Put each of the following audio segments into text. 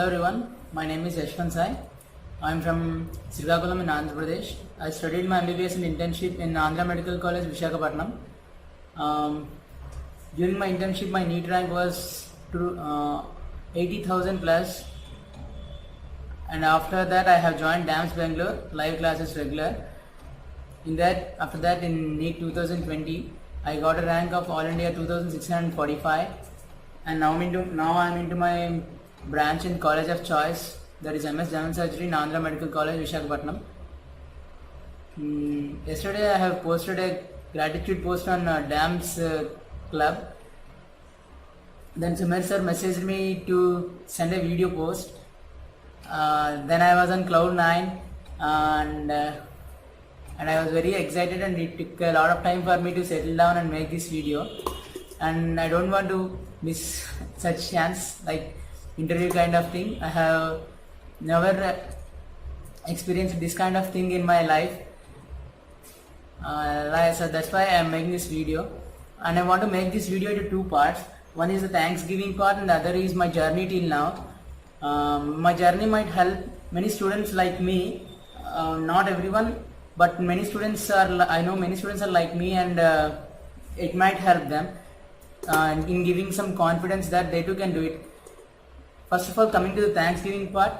Hello everyone, my name is Yashwant Sai. I am from Srikakulam in Andhra Pradesh. I studied my MBBS and internship in Andhra Medical College, Visakhapatnam. During my internship, my NEET rank was 80,000 plus, and after that I have joined DAMS Bangalore, live classes regular. After that in NEET 2020, I got a rank of All India 2645, and now I'm into my branch in college of choice, that is MS General Surgery in Andhra Medical College, Visakhapatnam. Yesterday I have posted a gratitude post on DAMS club. Then Sumer sir messaged me to send a video post. Then I was on cloud 9, and I was very excited, and it took a lot of time for me to settle down and make this video. And I don't want to miss such chance, like interview kind of thing. I have never experienced this kind of thing in my life. So that's why I am making this video, and I want to make this video into two parts. One is the Thanksgiving part, and the other is my journey till now. My journey might help many students like me, not everyone, but many students are, I know many students are like me, and it might help them in giving some confidence that they too can do it. First of all, coming to the Thanksgiving part,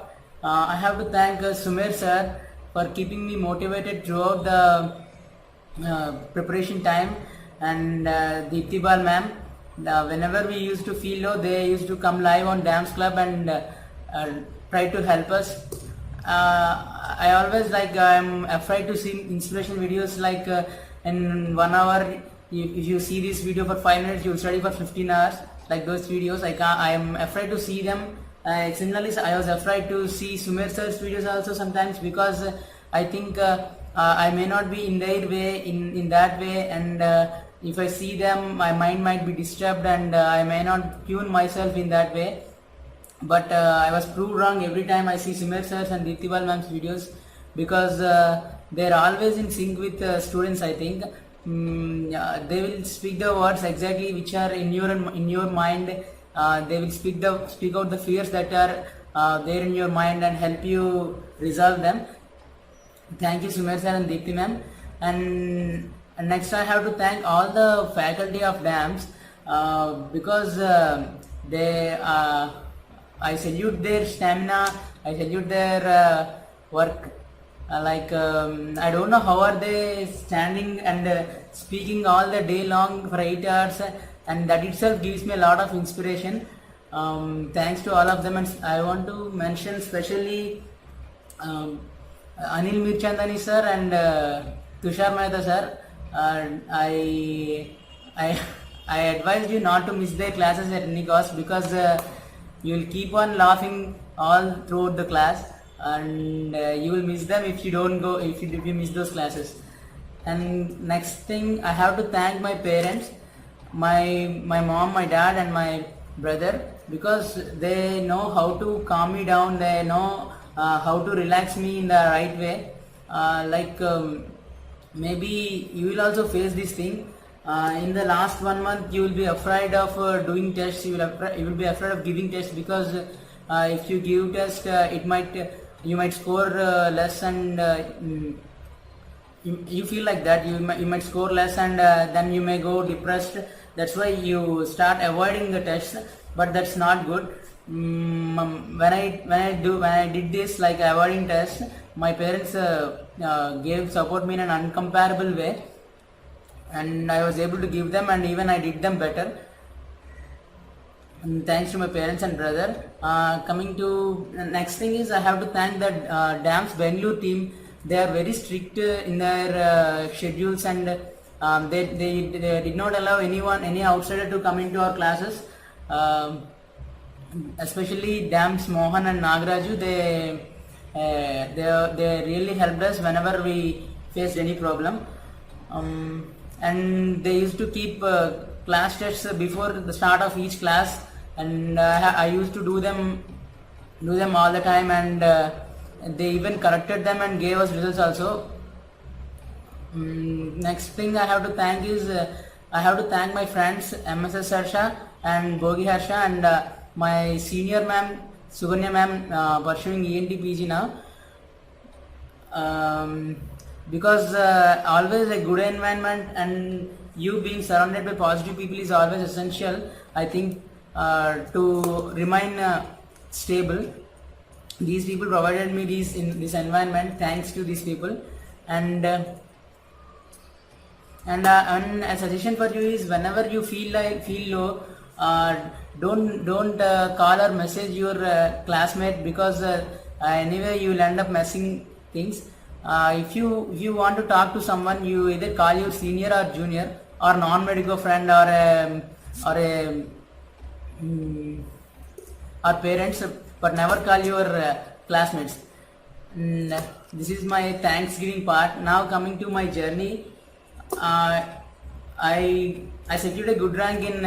I have to thank Sumer sir for keeping me motivated throughout the preparation time, and Deeptibal ma'am. Whenever we used to feel low, they used to come live on DAMS Club and try to help us. I always I'm afraid to see inspiration videos like in 1 hour. If you see this video for 5 minutes, you will study for 15 hours. Like those videos, I am afraid to see them. Similarly, I was afraid to see Sumer sir's videos also sometimes, because I think I may not be in their way, in that way, and if I see them, my mind might be disturbed, and I may not tune myself in that way. But I was proved wrong every time I see Sumer sir's and Deeptibal ma'am's videos, because they are always in sync with students. I think they will speak the words exactly which are in your mind. They will speak out the fears that are there in your mind and help you resolve them. Thank you, Sumer sir and Deepti ma'am. And next, I have to thank all the faculty of DAMS, because I salute their stamina, I salute their work. I don't know how are they standing and speaking all the day long for 8 hours, and that itself gives me a lot of inspiration. Thanks to all of them, and I want to mention especially Anil Mirchandani sir and Tushar Mehta sir. I advise you not to miss their classes at any cost, because you will keep on laughing all throughout the class, and you will miss them if you don't go, if you miss those classes. And next thing, I have to thank my parents, my mom, my dad and my brother, because they know how to calm me down, they know how to relax me in the right way. Maybe you will also face this thing. In the last 1 month, you will be afraid of doing tests, you will be afraid of giving tests, because if you give test, you might score less, and you feel like that you might score less, and then you may go depressed. That's why you start avoiding the tests, but that's not good. When I did this, like avoiding tests, my parents support me in an uncomparable way, and I was able to give them, and even I did them better. And thanks to my parents and brother. Coming to next thing is, I have to thank the DAMS Bangalore team. They are very strict in their schedules, and they did not allow any outsider to come into our classes. Especially DAMS Mohan and Nagaraju, they really helped us whenever we faced any problem. And they used to keep class tests before the start of each class, and I used to do them all the time, and they even corrected them and gave us results also. Next thing I have to thank is I have to thank my friends MSS Harsha and Bogi Harsha, and my senior ma'am Suganya ma'am pursuing ENT PG now. Because always a good environment and you being surrounded by positive people is always essential, I think, to remain stable. These people provided me this environment. Thanks to these people. And a suggestion for you is, whenever you feel low, don't call or message your classmate, because anyway you will end up messing things. If you want to talk to someone, you either call your senior or junior or non-medical friend or parents, but never call your classmates. This is my Thanksgiving part. Now coming to my journey, I secured a good rank in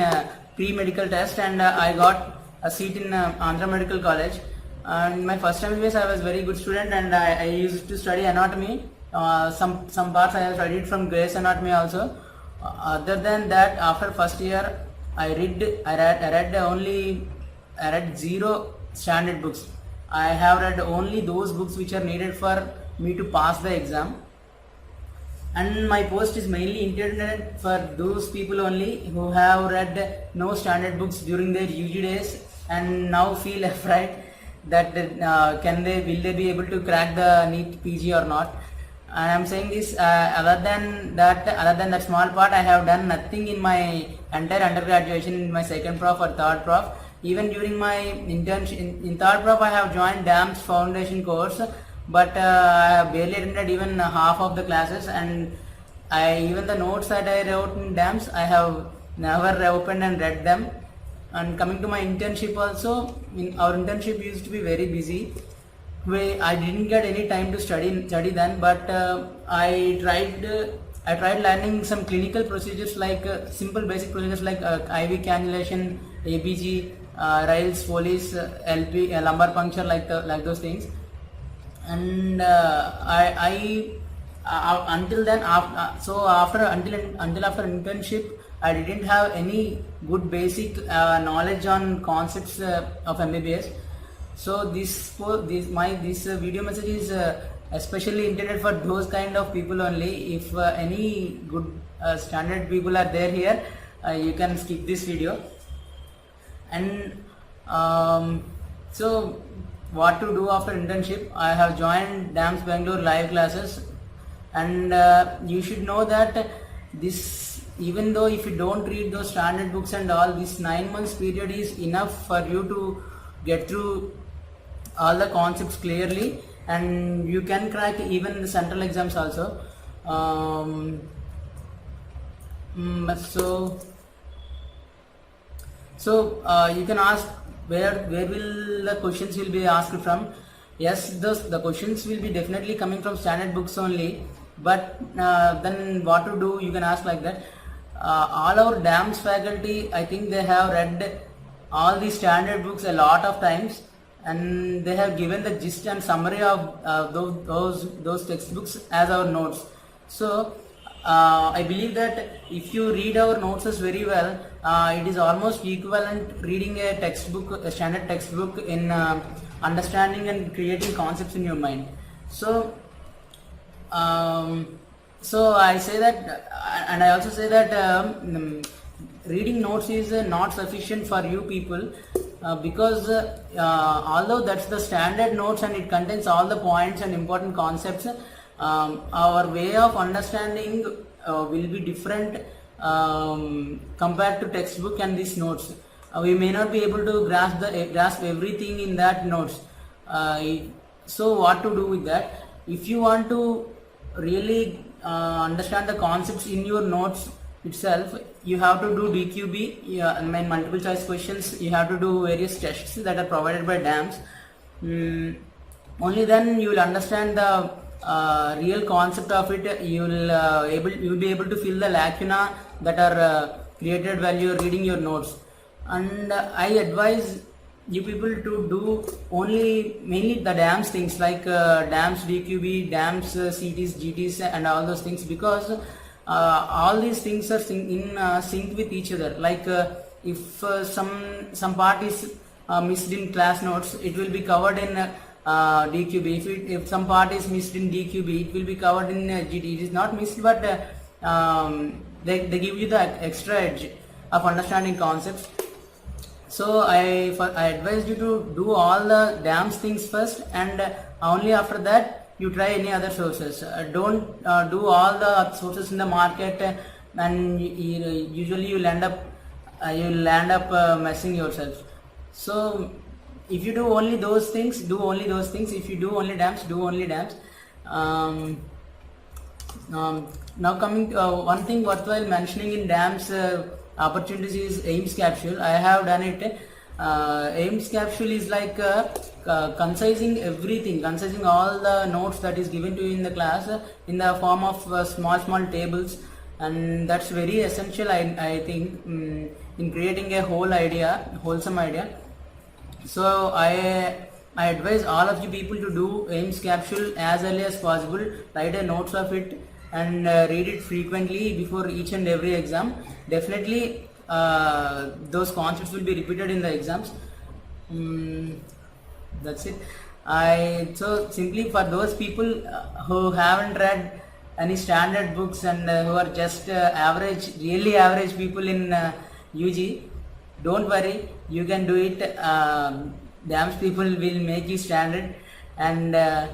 pre-medical test, and I got a seat in Andhra Medical College. And my first MBBS, I was very good student, and I used to study anatomy. Some parts I have studied from Grace Anatomy also. Other than that, after first year, I read 0 standard books. I have read only those books which are needed for me to pass the exam. And my post is mainly intended for those people only who have read no standard books during their UG days and now feel afraid that will they be able to crack the NEET PG or not. And I'm saying this, other than that small part, I have done nothing in my entire undergraduation in my second prof or third prof. Even during my internship in third prof, I have joined DAMS foundation course, but I have barely attended even half of the classes, and even the notes that I wrote in DAMS, I have never opened and read them. And coming to my internship also, our internship used to be very busy. I didn't get any time to study then, but I tried learning some clinical procedures, like simple basic procedures like IV cannulation, ABG, Riles, Foley's, LP, lumbar puncture, like those things. And until after internship, I didn't have any good basic knowledge on concepts of MBBS. So this video message is especially intended for those kind of people only. If any good standard people are there here, you can skip this video. And so what to do after internship? I have joined DAMS Bangalore live classes, and you should know that even though if you don't read those standard books and all, this 9 months period is enough for you to get through all the concepts clearly, and you can crack even the central exams also. So you can ask where will the questions will be asked from. Yes, the questions will be definitely coming from standard books only, but then what to do, you can ask like that. All our DAMS faculty, I think they have read all the standard books a lot of times, and they have given the gist and summary of those textbooks as our notes. So I believe that if you read our notes very well, it is almost equivalent reading a textbook, a standard textbook, in understanding and creating concepts in your mind. So I say that, and I also say that reading notes is not sufficient for you people, because although that's the standard notes and it contains all the points and important concepts, our way of understanding will be different compared to textbook and these notes. We may not be able to grasp everything in that notes. So what to do with that? If you want to really understand the concepts in your notes itself, you have to do DQB, multiple choice questions. You have to do various tests that are provided by DAMS. Only then you will understand the real concept of it. You will be able to fill the lacuna that are created while you are reading your notes. And I advise you people to do mainly the DAMS things, like DAMS DQB, DAMS CTs, GTs, and all those things, because all these things are in sync with each other. Like if some part is missed in class notes, it will be covered in DQB. If some part is missed in DQB, it will be covered in GT. It is not missed, but they give you the extra edge of understanding concepts. So I advise you to do all the DAMS things first, and only after that you try any other sources. Don't do all the sources in the market, and usually you'll end up messing yourself. So if you do only those things, do only those things. If you do only DAMS, do only DAMS. Now coming one thing worthwhile mentioning in DAMS opportunities is AIMS capsule. I have done it. AIMS capsule is like concising everything, concising all the notes that is given to you in the class in the form of small tables, and that's very essential, I think, in creating a wholesome idea. So I advise all of you people to do AIMS capsule as early as possible. Write a notes of it and read it frequently before each and every exam. Definitely those concepts will be repeated in the exams. That's it. So simply for those people who haven't read any standard books and who are just really average people in UG, don't worry, you can do it. DAMS people will make you standard. And I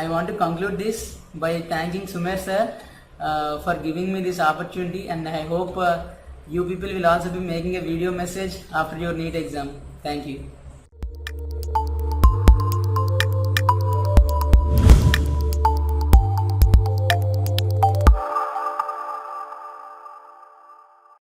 want to conclude this by thanking Sumer sir for giving me this opportunity, and I hope you people will also be making a video message after your NEET exam. Thank you.